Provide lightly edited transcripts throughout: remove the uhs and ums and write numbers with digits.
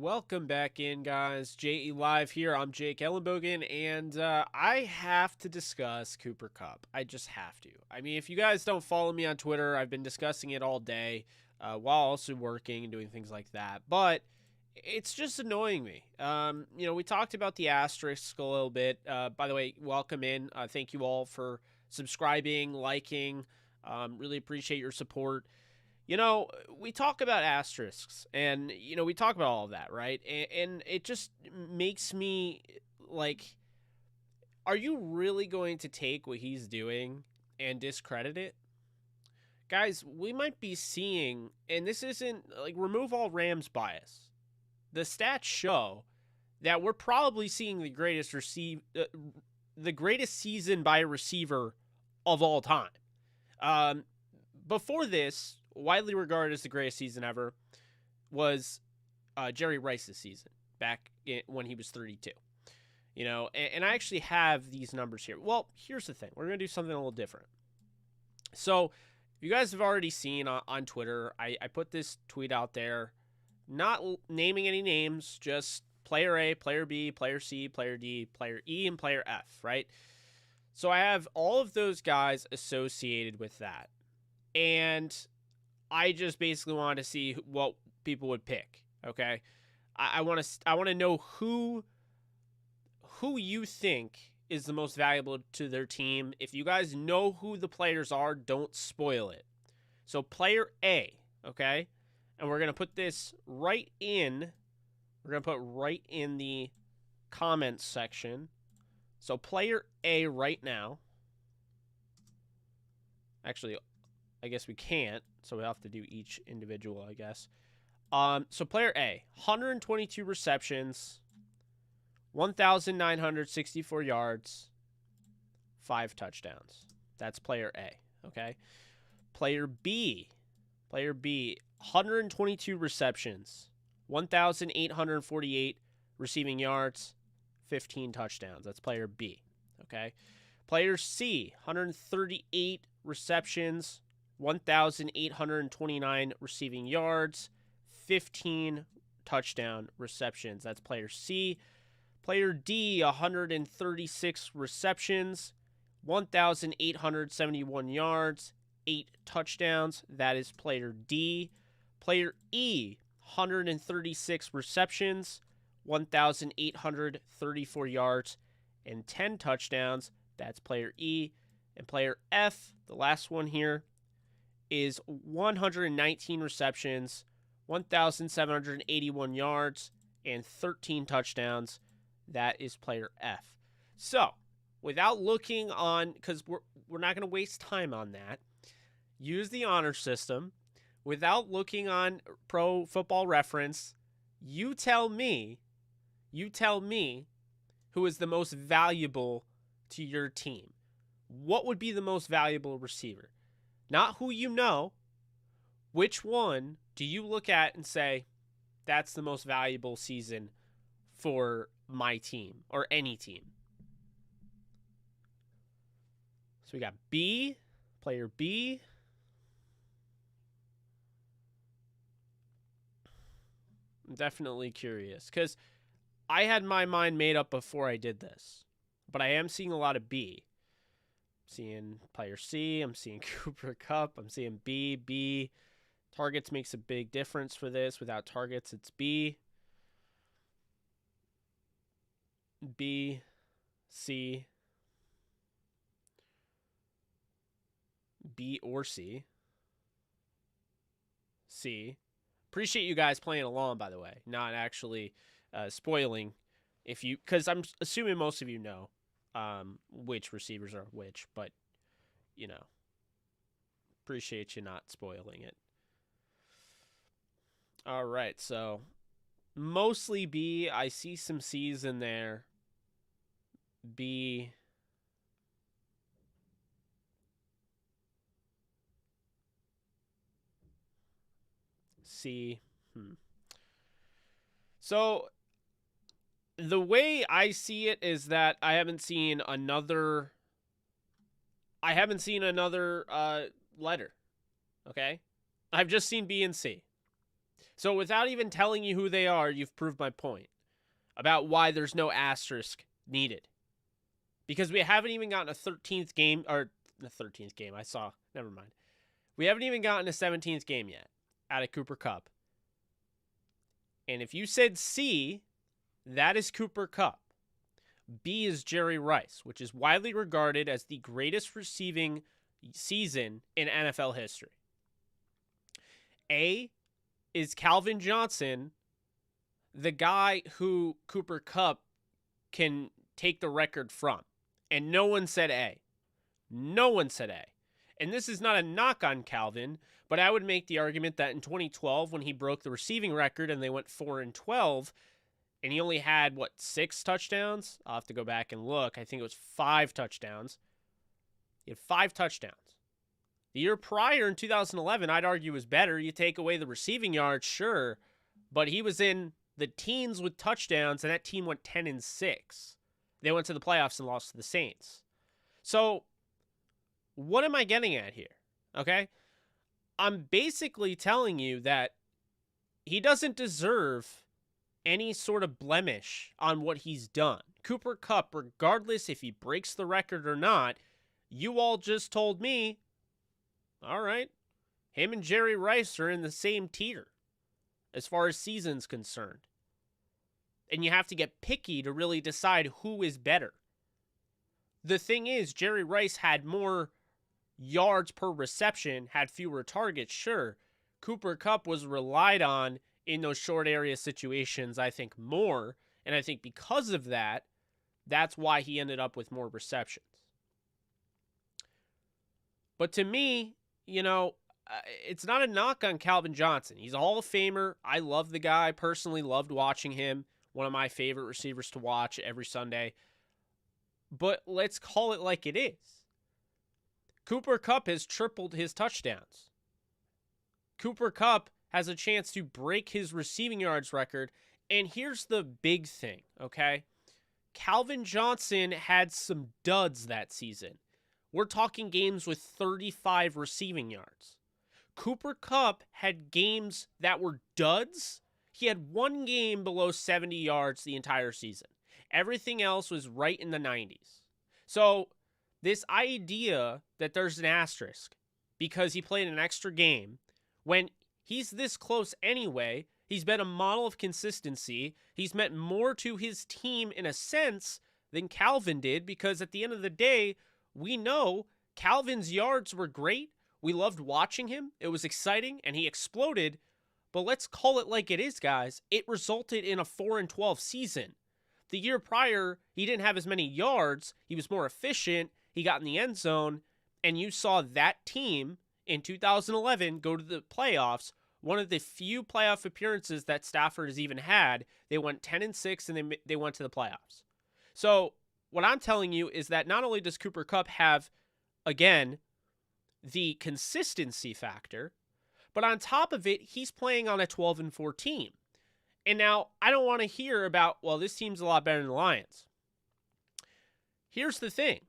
Welcome back in, guys. JE Live here. I'm Jake Ellenbogen, and I have to discuss Cooper Kupp. I just have to. I mean, if you guys don't follow me on Twitter, I've been discussing it all day while also working and doing things like that. But it's just annoying me. We talked about the Asterisk a little bit. By the way, welcome in. Thank you all for subscribing, liking. Really appreciate your support. We talk about asterisks and, we talk about all of that, right? And it just makes me like, are you really going to take what he's doing and discredit it? Guys, we might be seeing, and this isn't like remove all Rams bias. The stats show that we're probably seeing the greatest season by a receiver of all time. Before this, widely regarded as the greatest season ever, was Jerry Rice's season back when he was 32. And I actually have these numbers here. Well, here's the thing. We're going to do something a little different. So, you guys have already seen on Twitter, I put this tweet out there, not naming any names, just player A, player B, player C, player D, player E, and player F, right? So, I have all of those guys associated with that. And I just basically wanted to see what people would pick. Okay, I want to know who you think is the most valuable to their team. If you guys know who the players are, don't spoil it. So player A, okay, and we're gonna put this right in. We're gonna put right in the comments section. So player A right now. Actually, I guess we can't, so we have to do each individual, I guess. So player A, 122 receptions, 1,964 yards, 5 touchdowns. That's player A, okay? Player B, 122 receptions, 1,848 receiving yards, 15 touchdowns. That's player B, okay? Player C, 138 receptions, 1,829 receiving yards, 15 touchdown receptions. That's player C. Player D, 136 receptions, 1,871 yards, 8 touchdowns. That is player D. Player E, 136 receptions, 1,834 yards, and 10 touchdowns. That's player E. And player F, the last one here, is 119 receptions, 1,781 yards, and 13 touchdowns. That is player F. So, without looking on, because we're not going to waste time on that, use the honor system. Without looking on Pro Football Reference, you tell me who is the most valuable to your team. What would be the most valuable receiver? Not who you know. Which one do you look at and say, that's the most valuable season for my team or any team? So we got B, player B. I'm definitely curious because I had my mind made up before I did this, but I am seeing a lot of B. Seeing player C, I'm seeing Cooper Kupp, I'm seeing B. Targets makes a big difference for this. Without targets, it's B, C, B or C, C. Appreciate you guys playing along, by the way, not actually spoiling because I'm assuming most of you know which receivers are which, but appreciate you not spoiling it. All right, so mostly B. I see some C's in there. B, C. So the way I see it is that I haven't seen another letter. Okay? I've just seen B and C. So without even telling you who they are, you've proved my point about why there's no asterisk needed. Because we haven't even gotten a 13th game, or the 13th game I saw. Never mind. We haven't even gotten a 17th game yet out of Cooper Kupp. And if you said C, that is Cooper Kupp. B is Jerry Rice, which is widely regarded as the greatest receiving season in NFL history. A is Calvin Johnson, the guy who Cooper Kupp can take the record from. And no one said A. No one said A. And this is not a knock on Calvin, but I would make the argument that in 2012, when he broke the receiving record and they went 4-12, and he only had, 6 touchdowns? I'll have to go back and look. I think it was 5 touchdowns. He had 5 touchdowns. The year prior, in 2011, I'd argue was better. You take away the receiving yards, sure, but he was in the teens with touchdowns, and that team went 10-6. They went to the playoffs and lost to the Saints. So, what am I getting at here? Okay? I'm basically telling you that he doesn't deserve any sort of blemish on what he's done. Cooper Kupp, regardless if he breaks the record or not, you all just told me, all right, him and Jerry Rice are in the same tier as far as season's concerned. And you have to get picky to really decide who is better. The thing is, Jerry Rice had more yards per reception, had fewer targets, sure. Cooper Kupp was relied on in those short area situations, I think, more. And I think because of that, that's why he ended up with more receptions. But to me, it's not a knock on Calvin Johnson. He's a Hall of Famer. I love the guy. Personally loved watching him. One of my favorite receivers to watch every Sunday. But let's call it like it is. Cooper Kupp has tripled his touchdowns. Cooper Kupp has a chance to break his receiving yards record. And here's the big thing, okay? Calvin Johnson had some duds that season. We're talking games with 35 receiving yards. Cooper Kupp had games that were duds. He had one game below 70 yards the entire season. Everything else was right in the 90s. So this idea that there's an asterisk because he played an extra game, when he's this close anyway, he's been a model of consistency. He's meant more to his team in a sense than Calvin did, because at the end of the day, we know Calvin's yards were great. We loved watching him. It was exciting, and he exploded. But let's call it like it is, guys. It resulted in a 4-12 season. The year prior, he didn't have as many yards. He was more efficient. He got in the end zone. And you saw that team in 2011 go to the playoffs. One of the few playoff appearances that Stafford has even had. They went 10-6 and they went to the playoffs. So what I'm telling you is that not only does Cooper Kupp have, again, the consistency factor, but on top of it, he's playing on a 12-4 team. And now, I don't want to hear about, well, this team's a lot better than the Lions. Here's the thing.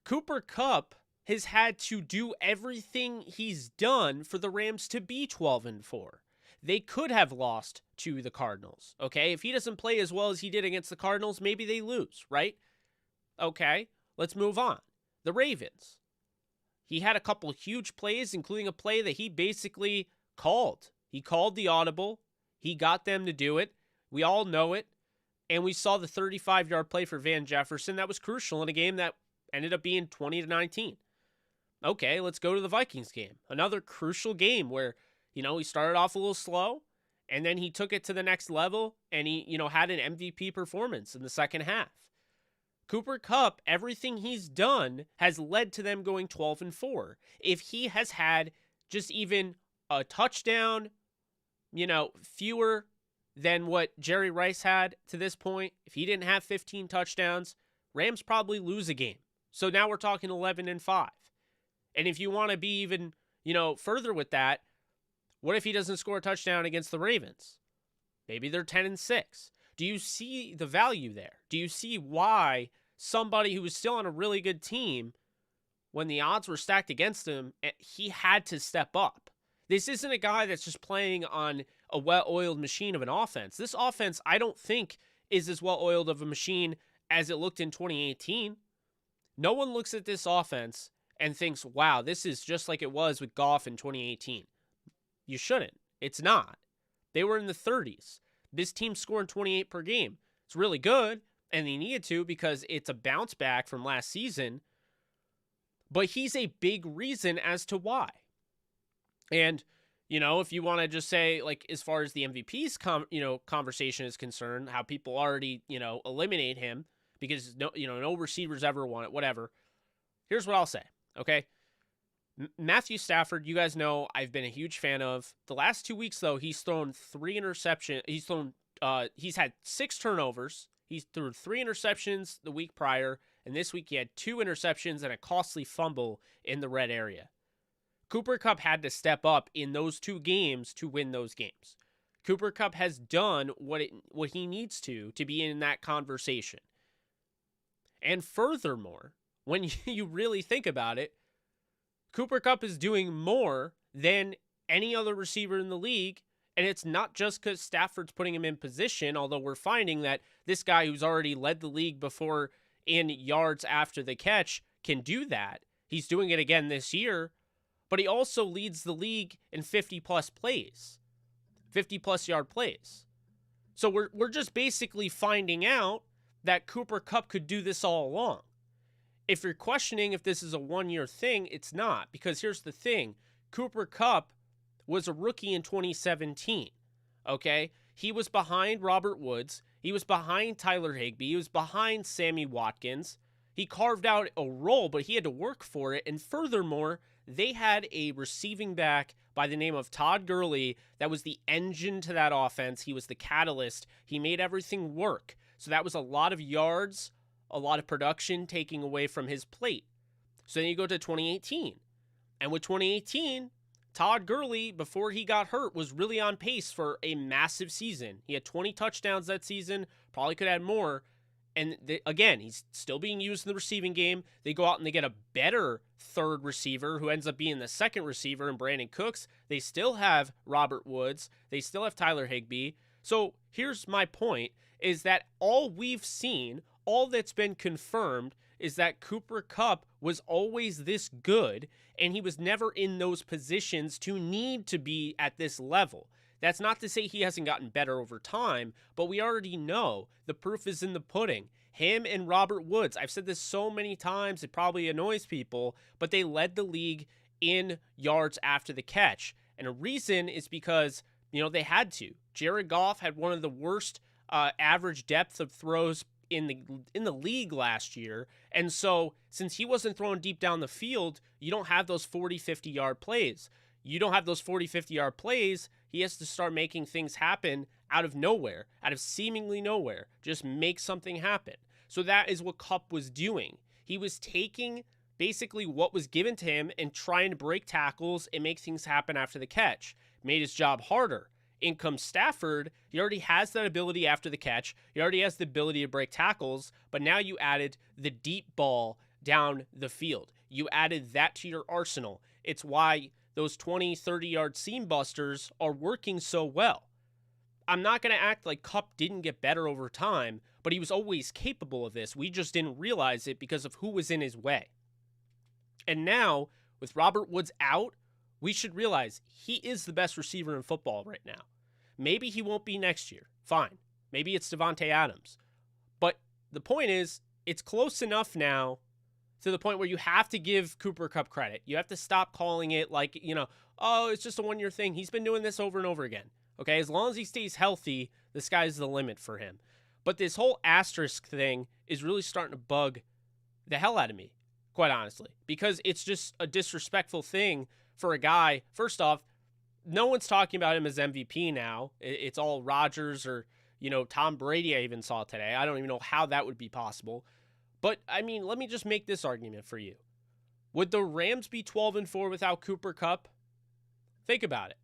Cooper Kupp has had to do everything he's done for the Rams to be 12-4. They could have lost to the Cardinals, okay? If he doesn't play as well as he did against the Cardinals, maybe they lose, right? Okay, let's move on. The Ravens. He had a couple huge plays, including a play that he basically called. He called the audible. He got them to do it. We all know it. And we saw the 35-yard play for Van Jefferson. That was crucial in a game that ended up being 20-19. Okay, let's go to the Vikings game. Another crucial game where, he started off a little slow, and then he took it to the next level, and he, had an MVP performance in the second half. Cooper Kupp, everything he's done has led to them going 12-4. If he has had just even a touchdown, fewer than what Jerry Rice had to this point, if he didn't have 15 touchdowns, Rams probably lose a game. So now we're talking 11-5. And if you want to be even, further with that, what if he doesn't score a touchdown against the Ravens? Maybe they're 10-6. Do you see the value there? Do you see why somebody who was still on a really good team, when the odds were stacked against him, he had to step up? This isn't a guy that's just playing on a well-oiled machine of an offense. This offense, I don't think, is as well-oiled of a machine as it looked in 2018. No one looks at this offense and thinks, wow, this is just like it was with Goff in 2018. You shouldn't. It's not. They were in the 30s. This team's scoring 28 per game. It's really good, and they needed to because it's a bounce back from last season. But he's a big reason as to why. And, if you want to just say, like, as far as the MVP's conversation is concerned, how people already, eliminate him because no receivers ever won it, whatever. Here's what I'll say, okay? Matthew Stafford, you guys know I've been a huge fan of. The last 2 weeks, though, he's thrown 3 interceptions. He's had 6 turnovers. He's threw 3 interceptions the week prior, and this week he had 2 interceptions and a costly fumble in the red area. Cooper Kupp had to step up in those 2 games to win those games. Cooper Kupp has done what he needs to be in that conversation. And furthermore, when you really think about it, Cooper Kupp is doing more than any other receiver in the league, and it's not just because Stafford's putting him in position, although we're finding that this guy who's already led the league before in yards after the catch can do that. He's doing it again this year. But he also leads the league in 50-plus plays, 50-plus yard plays. So we're just basically finding out that Cooper Kupp could do this all along. If you're questioning if this is a one-year thing, it's not. Because here's the thing. Cooper Kupp was a rookie in 2017, okay? He was behind Robert Woods. He was behind Tyler Higbee. He was behind Sammy Watkins. He carved out a role, but he had to work for it. And furthermore, they had a receiving back by the name of Todd Gurley that was the engine to that offense. He was the catalyst. He made everything work. So that was a lot of yards, a lot of production taking away from his plate. So then you go to 2018. And with 2018, Todd Gurley, before he got hurt, was really on pace for a massive season. He had 20 touchdowns that season, probably could add more. And again, he's still being used in the receiving game. They go out and they get a better third receiver who ends up being the second receiver in Brandon Cooks. They still have Robert Woods. They still have Tyler Higbee. So here's my point, is that all we've seen, all that's been confirmed, is that Cooper Kupp was always this good, and he was never in those positions to need to be at this level. That's not to say he hasn't gotten better over time, but we already know the proof is in the pudding. Him and Robert Woods, I've said this so many times, it probably annoys people, but they led the league in yards after the catch. And a reason is because, they had to. Jared Goff had one of the worst average depth of throws in the league last year. And so since he wasn't throwing deep down the field, you don't have those 40, 50-yard plays. You don't have those 40, 50-yard plays. He has to start making things happen out of nowhere, out of seemingly nowhere. Just make something happen. So that is what Kupp was doing. He was taking basically what was given to him and trying to break tackles and make things happen after the catch. Made his job harder. In comes Stafford. He already has that ability after the catch. He already has the ability to break tackles, but now you added the deep ball down the field. You added that to your arsenal. It's why those 20, 30-yard seam busters are working so well. I'm not going to act like Kupp didn't get better over time, but he was always capable of this. We just didn't realize it because of who was in his way. And now, with Robert Woods out, we should realize he is the best receiver in football right now. Maybe he won't be next year. Fine. Maybe it's Devontae Adams. But the point is, it's close enough now to the point where you have to give Cooper Kupp credit. You have to stop calling it like, oh, it's just a one-year thing. He's been doing this over and over again. Okay, as long as he stays healthy, the sky's the limit for him. But this whole asterisk thing is really starting to bug the hell out of me, quite honestly, because it's just a disrespectful thing for a guy. First off, no one's talking about him as MVP now. It's all Rodgers or, Tom Brady I even saw today. I don't even know how that would be possible. But, let me just make this argument for you. Would the Rams be 12-4 without Cooper Kupp? Think about it.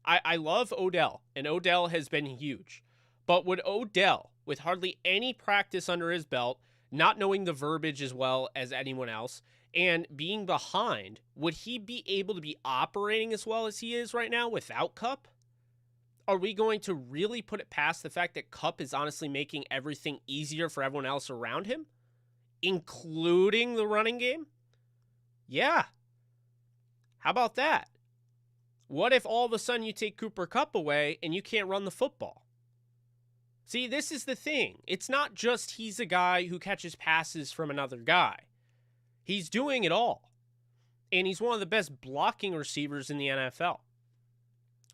I love Odell, and Odell has been huge. But would Odell, with hardly any practice under his belt, not knowing the verbiage as well as anyone else, and being behind, would he be able to be operating as well as he is right now without Kupp? Are we going to really put it past the fact that Kupp is honestly making everything easier for everyone else around him, including the running game? Yeah. How about that? What if all of a sudden you take Cooper Kupp away and you can't run the football? See, this is the thing. It's not just he's a guy who catches passes from another guy. He's doing it all. And he's one of the best blocking receivers in the NFL.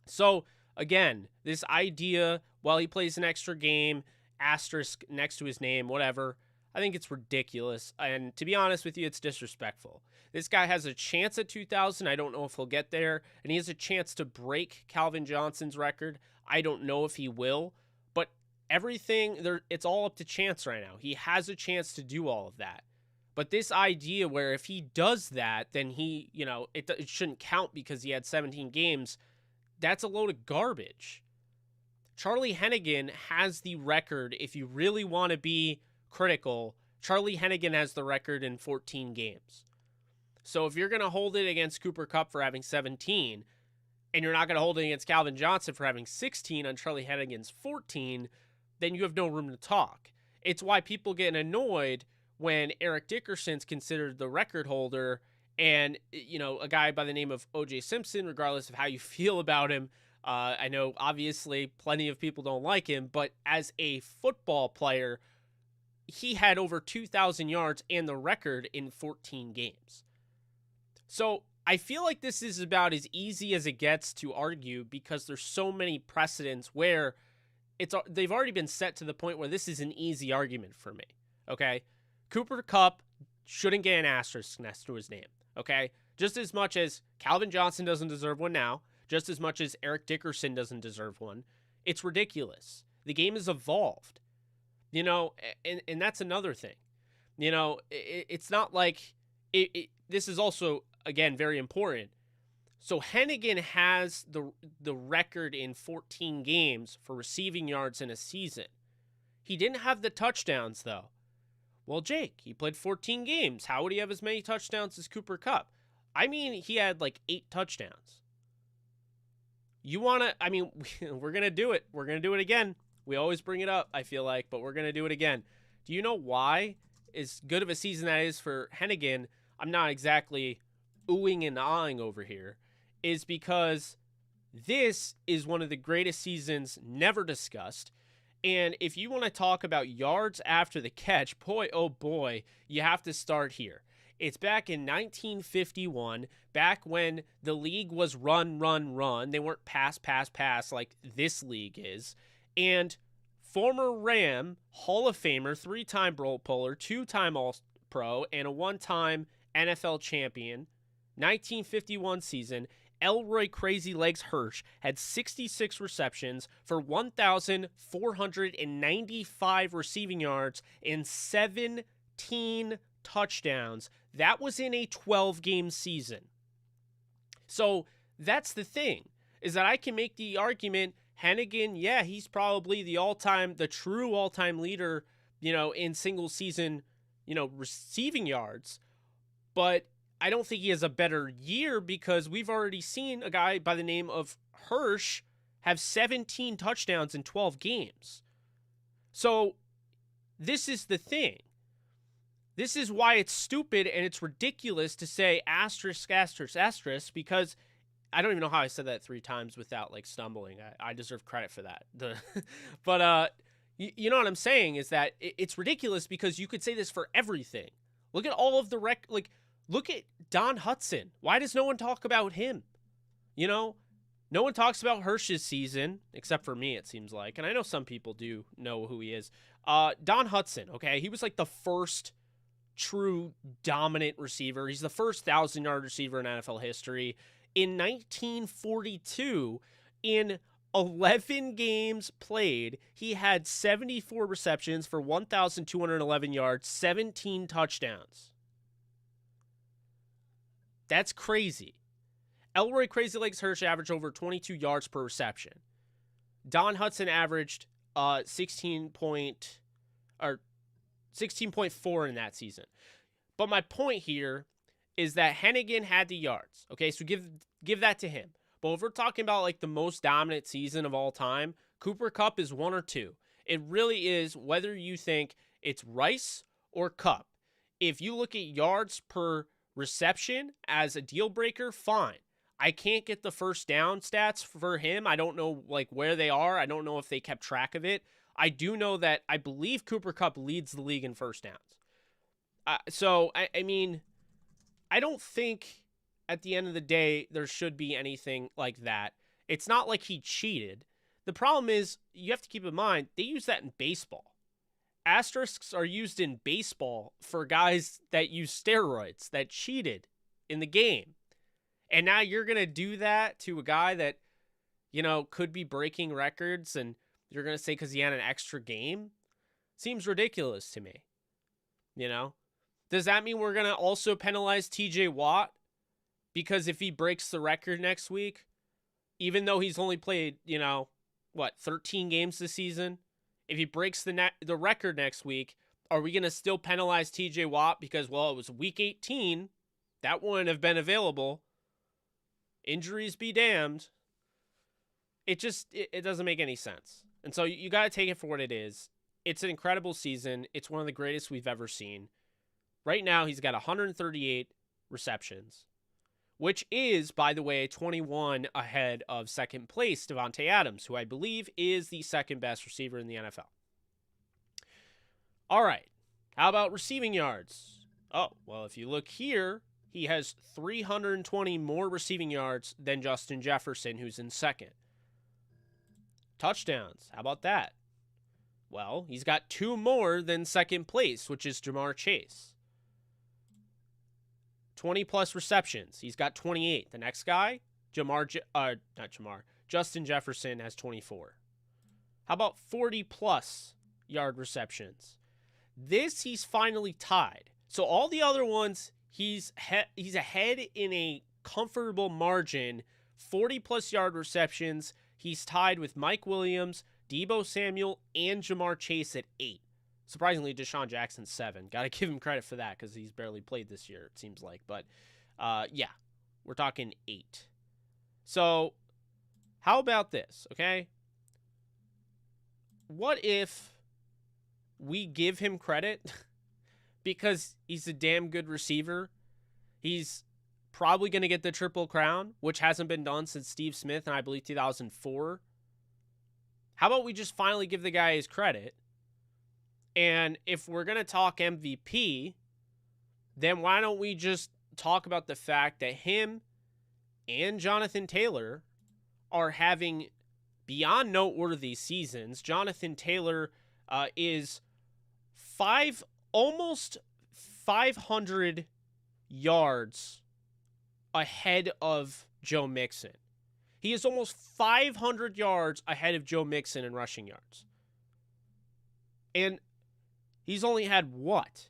So, again, this idea, while he plays an extra game, asterisk next to his name, whatever, I think it's ridiculous. And to be honest with you, it's disrespectful. This guy has a chance at 2,000. I don't know if he'll get there. And he has a chance to break Calvin Johnson's record. I don't know if he will. But everything, it's all up to chance right now. He has a chance to do all of that. But this idea where if he does that, then he, it shouldn't count because he had 17 games, that's a load of garbage. Charlie Hennigan has the record. If you really want to be critical, Charlie Hennigan has the record in 14 games. So if you're going to hold it against Cooper Kupp for having 17, and you're not going to hold it against Calvin Johnson for having 16 on Charlie Hennigan's 14, then you have no room to talk. It's why people get annoyed when Eric Dickerson's considered the record holder and, a guy by the name of O.J. Simpson, regardless of how you feel about him. I know, obviously, plenty of people don't like him, but as a football player, he had over 2,000 yards and the record in 14 games. So I feel like this is about as easy as it gets to argue because there's so many precedents where they've already been set to the point where this is an easy argument for me, okay? Cooper Kupp shouldn't get an asterisk next to his name, okay? Just as much as Calvin Johnson doesn't deserve one now, just as much as Eric Dickerson doesn't deserve one. It's ridiculous. The game has evolved, and that's another thing. It's not like this is also, again, very important. So Hennigan has the record in 14 games for receiving yards in a season. He didn't have the touchdowns, though. Well, Jake, he played 14 games. How would he have as many touchdowns as Cooper Kupp? I mean, he had like 8 touchdowns. We're going to do it. We're going to do it again. We always bring it up, I feel like, but we're going to do it again. Do you know why, as good of a season that is for Hennigan, I'm not exactly oohing and ahhing over here, is because this is one of the greatest seasons never discussed. And if you want to talk about yards after the catch, boy, oh boy, you have to start here. It's back in 1951, back when the league was run, run, run. They weren't pass, pass, pass like this league is. And former Ram, Hall of Famer, 3-time Pro Bowler, 2-time All-Pro, and a 1-time NFL champion, 1951 season, Elroy Crazy Legs Hirsch had 66 receptions for 1,495 receiving yards and 17 touchdowns. That was in a 12-game season. So that's the thing, is that I can make the argument, Hennigan, yeah, he's probably the true all-time leader, in single season, receiving yards. But I don't think he has a better year because we've already seen a guy by the name of Hirsch have 17 touchdowns in 12 games. So this is the thing. This is why it's stupid and it's ridiculous to say asterisk, asterisk, asterisk, because I don't even know how I said that 3 times without like stumbling. I deserve credit for that. But you know what I'm saying is that it's ridiculous because you could say this for everything. Look at all of the look at Don Hutson. Why does no one talk about him? No one talks about Hirsch's season, except for me, it seems like. And I know some people do know who he is. Don Hutson, okay? He was like the first true dominant receiver. He's the first 1,000-yard receiver in NFL history. In 1942, in 11 games played, he had 74 receptions for 1,211 yards, 17 touchdowns. That's crazy. Elroy Crazy Legs Hirsch averaged over 22 yards per reception. Don Hutson averaged 16.4 in that season. But my point here is that Hennigan had the yards. Okay, so give that to him. But if we're talking about like the most dominant season of all time, Cooper Kupp is 1 or 2. It really is whether you think it's Rice or Kupp. If you look at yards per reception as a deal breaker, fine. I can't get the first down stats for him. I don't know like where they are. I don't know if they kept track of it. I do know that I believe Cooper Kupp leads the league in first downs. I mean, I don't think at the end of the day there should be anything like that. It's not like he cheated. The problem is you have to keep in mind they use that in baseball. Asterisks are used in baseball for guys that use steroids, that cheated in the game. And now you're going to do that to a guy that, you know, could be breaking records and you're going to say because he had an extra game? Seems ridiculous to me. You know? Does that mean we're going to also penalize TJ Watt? Because if he breaks the record next week, even though he's only played, 13 games this season, if he breaks the record next week, are we going to still penalize TJ Watt because, well, it was week 18, that wouldn't have been available. Injuries be damned. It doesn't make any sense. And so you got to take it for what it is. It's an incredible season. It's one of the greatest we've ever seen. Right now, he's got 138 receptions, which is, by the way, 21 ahead of second place Davante Adams, who I believe is the second best receiver in the NFL. All right. How about receiving yards? Oh, well, if you look here, he has 320 more receiving yards than Justin Jefferson, who's in second. Touchdowns. How about that? Well, he's got 2 more than second place, which is Jamar Chase. 20-plus receptions. He's got 28. The next guy, Justin Jefferson has 24. How about 40-plus yard receptions? This, he's finally tied. So all the other ones, he's ahead in a comfortable margin. 40-plus yard receptions. He's tied with Mike Williams, Deebo Samuel, and Jamar Chase at 8. Surprisingly, Deshaun Jackson's 7. Got to give him credit for that because he's barely played this year, it seems like. But, yeah, we're talking 8. So, how about this, okay? What if we give him credit because he's a damn good receiver? He's probably going to get the Triple Crown, which hasn't been done since Steve Smith in, I believe, 2004. How about we just finally give the guy his credit? And if we're going to talk MVP, then why don't we just talk about the fact that him and Jonathan Taylor are having beyond noteworthy seasons. Jonathan Taylor is almost 500 yards ahead of Joe Mixon. He is almost 500 yards ahead of Joe Mixon in rushing yards. And he's only had what?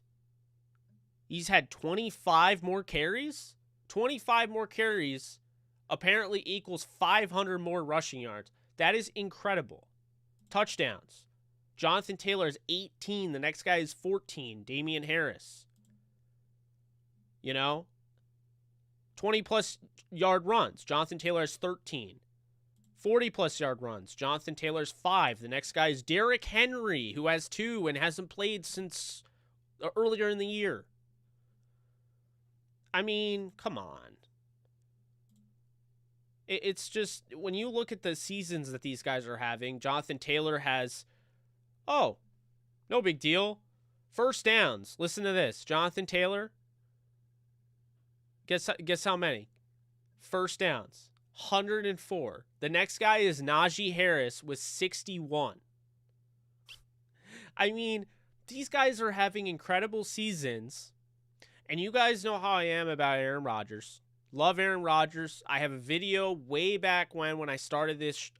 He's had 25 more carries? 25 more carries apparently equals 500 more rushing yards. That is incredible. Touchdowns. Jonathan Taylor is 18. The next guy is 14. Damian Harris. 20-plus yard runs. Jonathan Taylor has 13. 40-plus yard runs. Jonathan Taylor's 5. The next guy is Derrick Henry, who has 2 and hasn't played since earlier in the year. I mean, come on. It's just, when you look at the seasons that these guys are having, Jonathan Taylor has, no big deal. First downs. Listen to this. Jonathan Taylor, guess how many? First downs. 104. The next guy is Najee Harris with 61. I mean, these guys are having incredible seasons, and you guys know how I am about Aaron Rodgers. Love Aaron Rodgers. I have a video way back when I started this,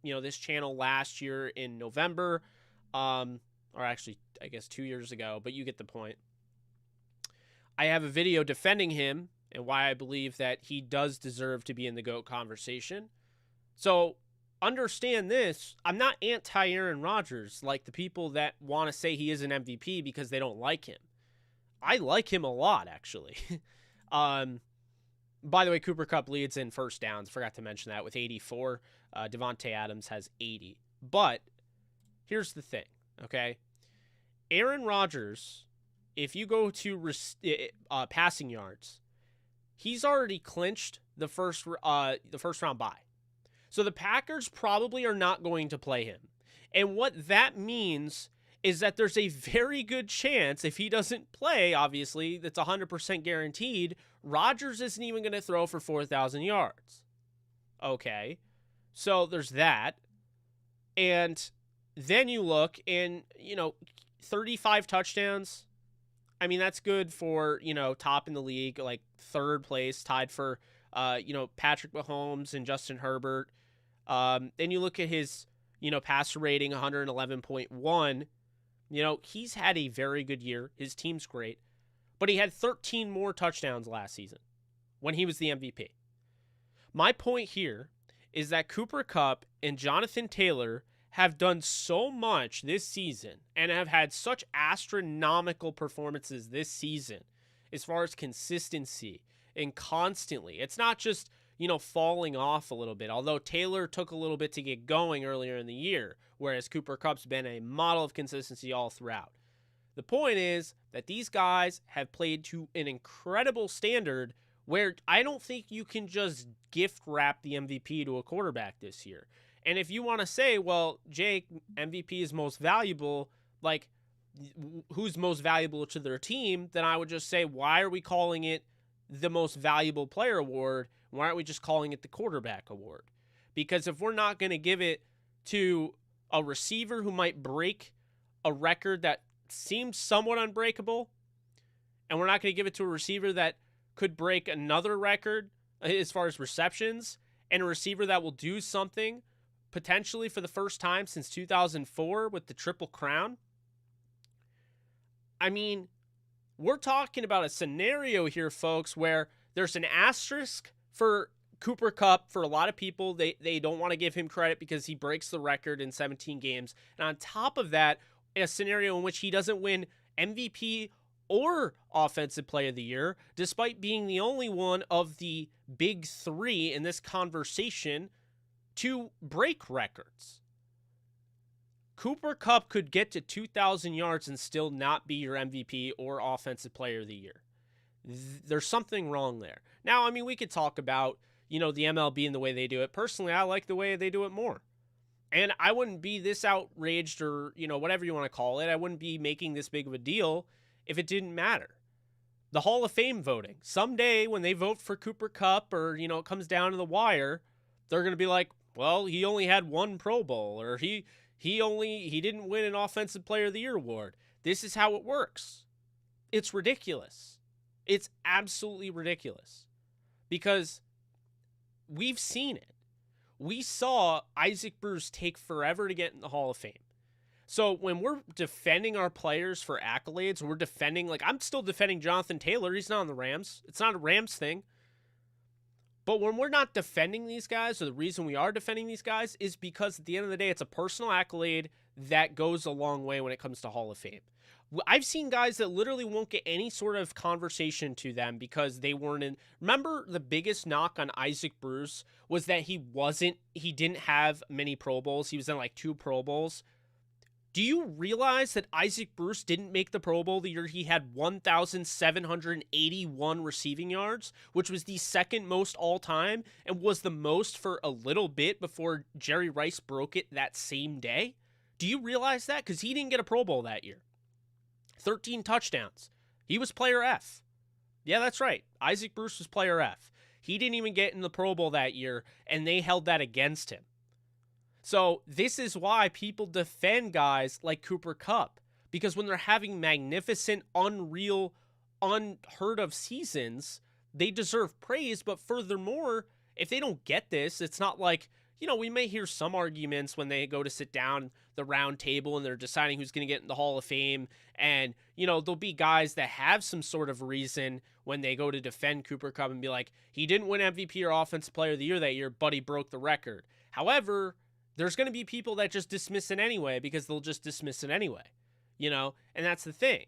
this channel last year in November, or actually, I guess 2 years ago, but you get the point. I have a video defending him and why I believe that he does deserve to be in the GOAT conversation. So understand this. I'm not anti-Aaron Rodgers like the people that want to say he is an MVP because they don't like him. I like him a lot, actually. By the way, Cooper Kupp leads in first downs. Forgot to mention that with 84. Devontae Adams has 80. But here's the thing, okay? Aaron Rodgers, if you go to passing yards, he's already clinched the first round bye. So the Packers probably are not going to play him. And what that means is that there's a very good chance, if he doesn't play, obviously, that's 100% guaranteed, Rodgers isn't even going to throw for 4,000 yards. Okay, so there's that. And then you look and, 35 touchdowns. I mean, that's good for, top in the league, like third place, tied for, Patrick Mahomes and Justin Herbert. Then you look at his, passer rating, 111.1. He's had a very good year. His team's great. But he had 13 more touchdowns last season when he was the MVP. My point here is that Cooper Kupp and Jonathan Taylor have done so much this season and have had such astronomical performances this season as far as consistency and constantly. It's not just, falling off a little bit, although Taylor took a little bit to get going earlier in the year, whereas Cooper Kupp's been a model of consistency all throughout. The point is that these guys have played to an incredible standard where I don't think you can just gift wrap the MVP to a quarterback this year. And if you want to say, well, Jake, MVP is most valuable, like who's most valuable to their team, then I would just say, why are we calling it the most valuable player award? Why aren't we just calling it the quarterback award? Because if we're not going to give it to a receiver who might break a record that seems somewhat unbreakable, and we're not going to give it to a receiver that could break another record as far as receptions, and a receiver that will do something potentially for the first time since 2004 with the Triple Crown. I mean, we're talking about a scenario here, folks, where there's an asterisk for Cooper Kupp. For a lot of people, they don't want to give him credit because he breaks the record in 17 games. And on top of that, in a scenario in which he doesn't win MVP or Offensive Player of the Year, despite being the only one of the big three in this conversation to break records. Cooper Kupp could get to 2,000 yards and still not be your MVP or Offensive Player of the Year. There's something wrong there. Now, I mean, we could talk about, the MLB and the way they do it. Personally, I like the way they do it more. And I wouldn't be this outraged or, whatever you want to call it. I wouldn't be making this big of a deal if it didn't matter. The Hall of Fame voting. Someday when they vote for Cooper Kupp or, it comes down to the wire, they're going to be like, well, he only had one Pro Bowl, or he didn't win an Offensive Player of the Year award. This is how it works. It's ridiculous. It's absolutely ridiculous. Because we've seen it. We saw Isaac Bruce take forever to get in the Hall of Fame. So when we're defending our players for accolades, we're defending, I'm still defending Jonathan Taylor. He's not on the Rams. It's not a Rams thing. But when we're not defending these guys, or the reason we are defending these guys, is because at the end of the day, it's a personal accolade that goes a long way when it comes to Hall of Fame. I've seen guys that literally won't get any sort of conversation to them because they weren't in. Remember, the biggest knock on Isaac Bruce was that he didn't have many Pro Bowls. He was in 2 Pro Bowls. Do you realize that Isaac Bruce didn't make the Pro Bowl the year he had 1,781 receiving yards, which was the second most all time and was the most for a little bit before Jerry Rice broke it that same day? Do you realize that? Because he didn't get a Pro Bowl that year. 13 touchdowns. He was player F. Yeah, that's right. Isaac Bruce was player F. He didn't even get in the Pro Bowl that year, and they held that against him. So this is why people defend guys like Cooper Kupp, because when they're having magnificent, unreal, unheard of seasons, they deserve praise. But furthermore, if they don't get this, it's not like, we may hear some arguments when they go to sit down the round table and they're deciding who's going to get in the Hall of Fame. And, there'll be guys that have some sort of reason when they go to defend Cooper Kupp and be like, he didn't win MVP or Offensive Player of the Year that year, but he broke the record. However, there's going to be people that just dismiss it anyway because they'll just dismiss it anyway, and that's the thing.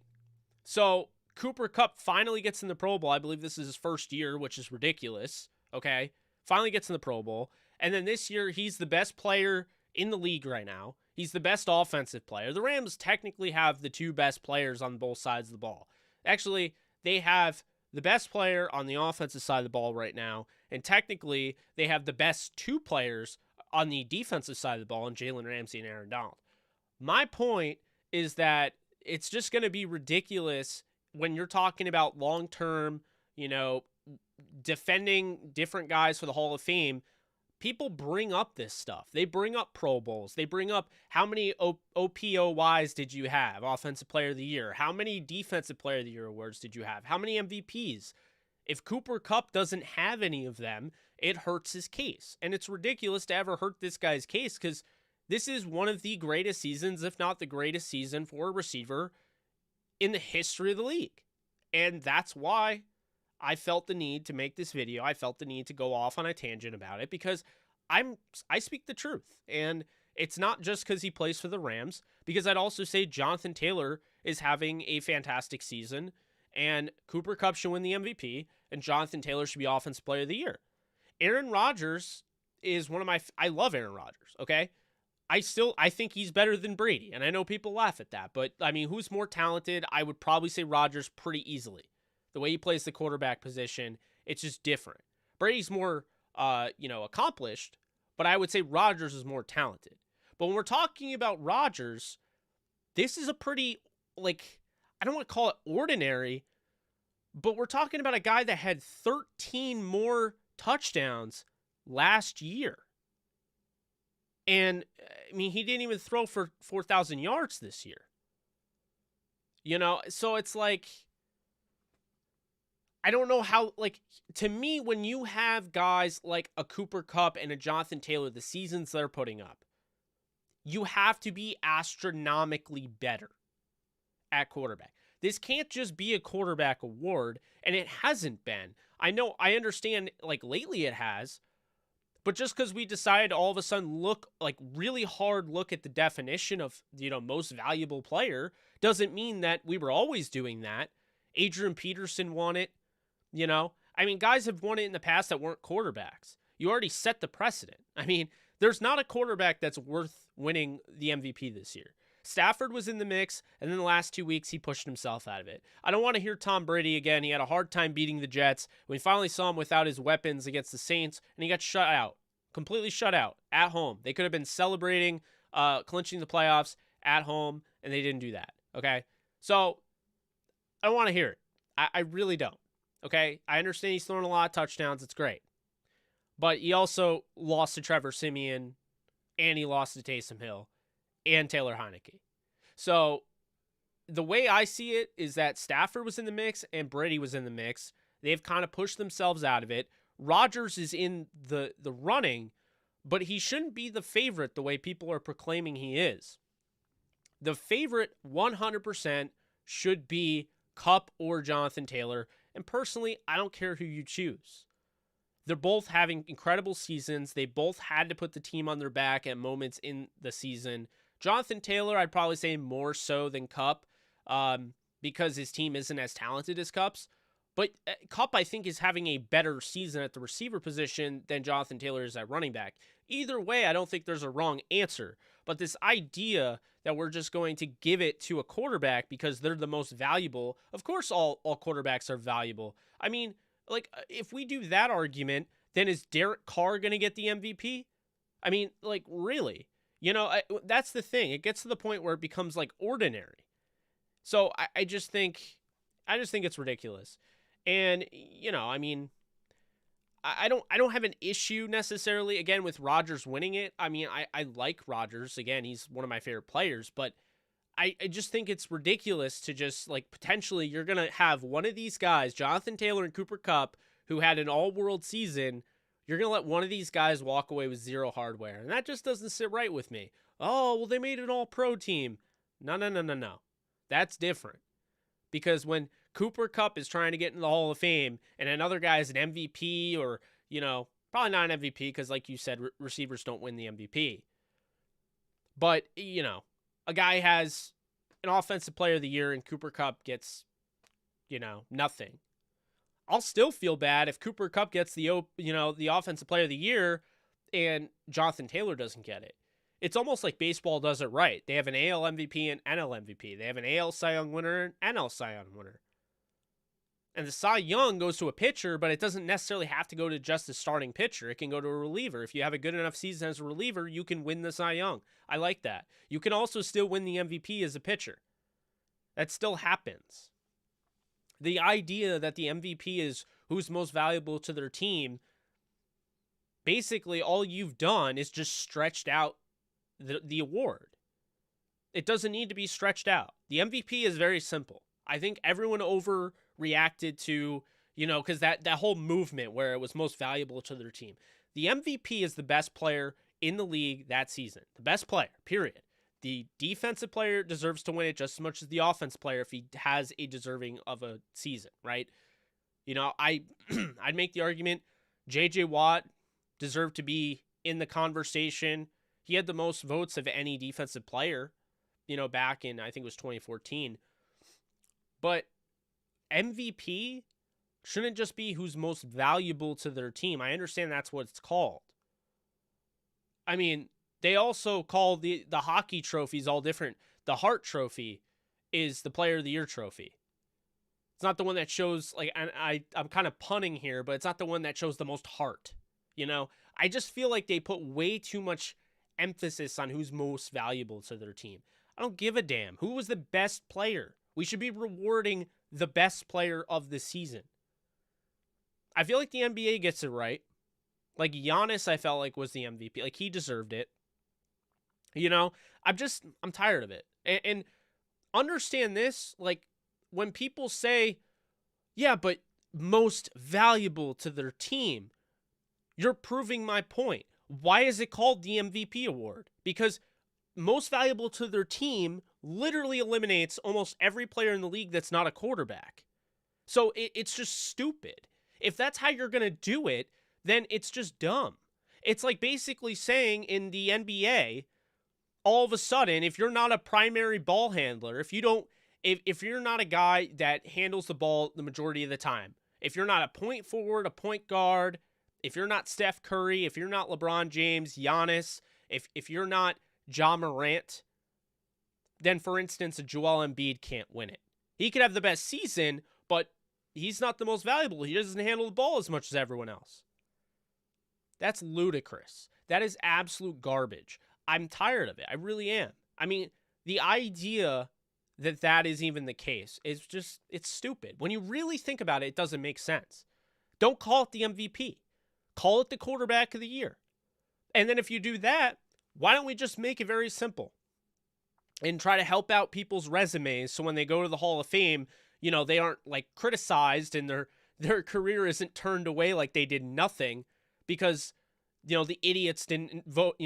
So Cooper Kupp finally gets in the Pro Bowl. I believe this is his first year, which is ridiculous. Okay. Finally gets in the Pro Bowl. And then this year, he's the best player in the league right now. He's the best offensive player. The Rams technically have the two best players on both sides of the ball. Actually, they have the best player on the offensive side of the ball right now. And technically, they have the best two players on the defensive side of the ball in Jalen Ramsey and Aaron Donald. My point is that it's just going to be ridiculous when you're talking about long-term, defending different guys for the Hall of Fame. People bring up this stuff. They bring up Pro Bowls. They bring up how many OPOYs did you have, Offensive Player of the Year? How many Defensive Player of the Year awards did you have? How many MVPs? If Cooper Kupp doesn't have any of them, it hurts his case. And it's ridiculous to ever hurt this guy's case because this is one of the greatest seasons, if not the greatest season for a receiver in the history of the league. And that's why I felt the need to make this video. I felt the need to go off on a tangent about it because I speak the truth. And it's not just because he plays for the Rams, because I'd also say Jonathan Taylor is having a fantastic season and Cooper Kupp should win the MVP and Jonathan Taylor should be Offensive Player of the Year. Aaron Rodgers is one of my, I love Aaron Rodgers, okay? I think he's better than Brady, and I know people laugh at that, but I mean, who's more talented? I would probably say Rodgers pretty easily. The way he plays the quarterback position, it's just different. Brady's more, accomplished, but I would say Rodgers is more talented. But when we're talking about Rodgers, this is a pretty, I don't want to call it ordinary, but we're talking about a guy that had 13 more touchdowns last year. And, I mean, he didn't even throw for 4,000 yards this year. So it's like, I don't know how, to me, when you have guys like a Cooper Kupp and a Jonathan Taylor, the seasons they're putting up, you have to be astronomically better at quarterback. This can't just be a quarterback award, and it hasn't been. I understand, lately it has, but just because we decided all of a sudden really hard look at the definition of, most valuable player doesn't mean that we were always doing that. Adrian Peterson won it, guys have won it in the past that weren't quarterbacks. You already set the precedent. There's not a quarterback that's worth winning the MVP this year. Stafford was in the mix, and then the last 2 weeks, he pushed himself out of it. I don't want to hear Tom Brady again. He had a hard time beating the Jets. We finally saw him without his weapons against the Saints, and he got shut out. Completely shut out at home. They could have been celebrating, clinching the playoffs at home, and they didn't do that, okay? So, I don't want to hear it. I really don't, okay? I understand he's throwing a lot of touchdowns. It's great. But he also lost to Trevor Siemian, and he lost to Taysom Hill and Taylor Heineke. So the way I see it is that Stafford was in the mix and Brady was in the mix. They've kind of pushed themselves out of it. Rodgers is in the running, but he shouldn't be the favorite the way people are proclaiming he is. The favorite 100% should be Kupp or Jonathan Taylor. And personally, I don't care who you choose. They're both having incredible seasons. They both had to put the team on their back at moments in the season. Jonathan Taylor, I'd probably say more so than Kupp because his team isn't as talented as Kupp's. But Kupp, I think, is having a better season at the receiver position than Jonathan Taylor is at running back. Either way, I don't think there's a wrong answer. But this idea that we're just going to give it to a quarterback because they're the most valuable, of course all quarterbacks are valuable. If we do that argument, then is Derek Carr going to get the MVP? Really? That's the thing. It gets to the point where it becomes ordinary. So I just think it's ridiculous. And, I don't have an issue necessarily, again, with Rodgers winning it. I like Rodgers. Again, he's one of my favorite players, but I just think it's ridiculous to just, potentially you're going to have one of these guys, Jonathan Taylor and Cooper Kupp, who had an all-world season. You're going to let one of these guys walk away with zero hardware. And that just doesn't sit right with me. Oh, well, they made an all-pro team. No. That's different. Because when Cooper Kupp is trying to get in the Hall of Fame and another guy is an MVP or, probably not an MVP because, like you said, receivers don't win the MVP. But, a guy has an Offensive Player of the Year and Cooper Kupp gets nothing. I'll still feel bad if Cooper Kupp gets the offensive player of the year and Jonathan Taylor doesn't get it. It's almost like baseball does it right. They have an AL MVP and NL MVP. They have an AL Cy Young winner and NL Cy Young winner. And the Cy Young goes to a pitcher, but it doesn't necessarily have to go to just a starting pitcher. It can go to a reliever. If you have a good enough season as a reliever, you can win the Cy Young. I like that. You can also still win the MVP as a pitcher. That still happens. The idea that the MVP is who's most valuable to their team, basically all you've done is just stretched out the award. It doesn't need to be stretched out. The MVP is very simple. I think everyone overreacted to, because that whole movement where it was most valuable to their team. The MVP is the best player in the league that season. The best player, period. The defensive player deserves to win it just as much as the offense player if he has a deserving of a season, right? I'd make the argument J.J. Watt deserved to be in the conversation. He had the most votes of any defensive player, back in, I think it was 2014. But MVP shouldn't just be who's most valuable to their team. I understand that's what it's called. I mean, they also call the hockey trophies all different. The Hart Trophy is the Player of the Year trophy. It's not the one that shows, and I'm kind of punning here, but it's not the one that shows the most heart. I just feel like they put way too much emphasis on who's most valuable to their team. I don't give a damn. Who was the best player? We should be rewarding the best player of the season. I feel like the NBA gets it right. Like Giannis, I felt like was the MVP. Like he deserved it. I'm tired of it. And understand this, like when people say, yeah, but most valuable to their team, you're proving my point. Why is it called the MVP award? Because most valuable to their team literally eliminates almost every player in the league that's not a quarterback. So it's just stupid. If that's how you're going to do it, then it's just dumb. It's like basically saying in the NBA, all of a sudden, if you're not a primary ball handler, if you're not a guy that handles the ball the majority of the time, if you're not a point forward, a point guard, if you're not Steph Curry, if you're not LeBron James, Giannis, if you're not Ja Morant, then, for instance, a Joel Embiid can't win it. He could have the best season, but he's not the most valuable. He doesn't handle the ball as much as everyone else. That's ludicrous. That is absolute garbage. I'm tired of it. I really am. I mean, the idea that is even the case is just, it's stupid. When you really think about it, it doesn't make sense. Don't call it the MVP. Call it the quarterback of the year. And then if you do that, why don't we just make it very simple and try to help out people's resumes so when they go to the Hall of Fame, they aren't like criticized and their career isn't turned away like they did nothing because, the idiots didn't vote